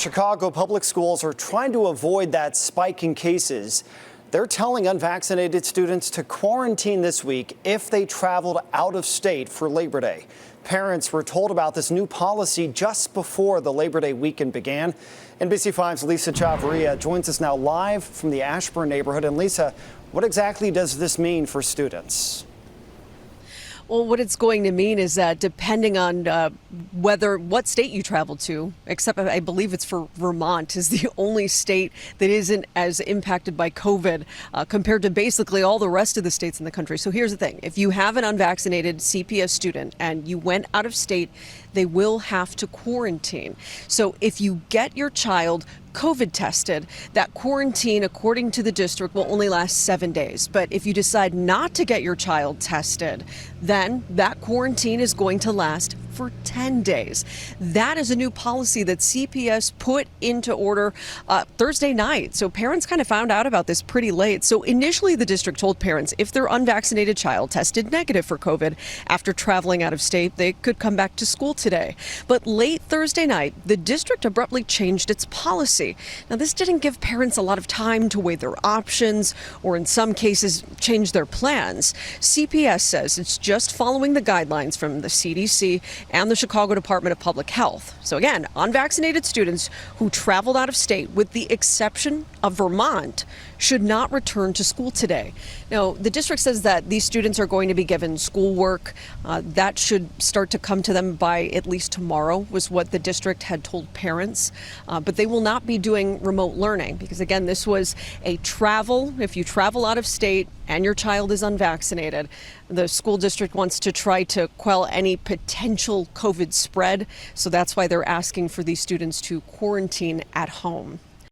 Chicago public schools are trying to avoid that spike in cases. They're telling unvaccinated students to quarantine this week if they traveled out of state for Labor Day. Parents were told about this new policy just before the Labor Day weekend began. NBC5's Lisa Chavarria joins us now live from the Ashburn neighborhood. And Lisa, what exactly does this mean for students? Well, what it's going to mean is that depending on what state you travel to, except I believe it's for Vermont, is the only state that isn't as impacted by COVID compared to basically all the rest of the states in the country. So here's the thing. If you have an unvaccinated CPS student and you went out of state, they will have to quarantine. So if you get your child COVID tested, that quarantine, according to the district, will only last 7 days. But if you decide not to get your child tested, then that quarantine is going to last for 10 days. That is a new policy that CPS put into order Thursday night. So parents kind of found out about this pretty late. So initially the district told parents if their unvaccinated child tested negative for COVID after traveling out of state, they could come back to school today. But late Thursday night, the district abruptly changed its policy. Now, this didn't give parents a lot of time to weigh their options or in some cases change their plans. CPS says it's just following the guidelines from the CDC and the Chicago Department of Public Health. So again, unvaccinated students who traveled out of state, with the exception of Vermont, should not return to school today. Now, the district says that these students are going to be given schoolwork. That should start to come to them by at least tomorrow, was what the district had told parents. But they will not be doing remote learning because, again, this was a travel. If you travel out of state and your child is unvaccinated, the school district wants to try to quell any potential COVID spread. So that's why they're asking for these students to quarantine at home.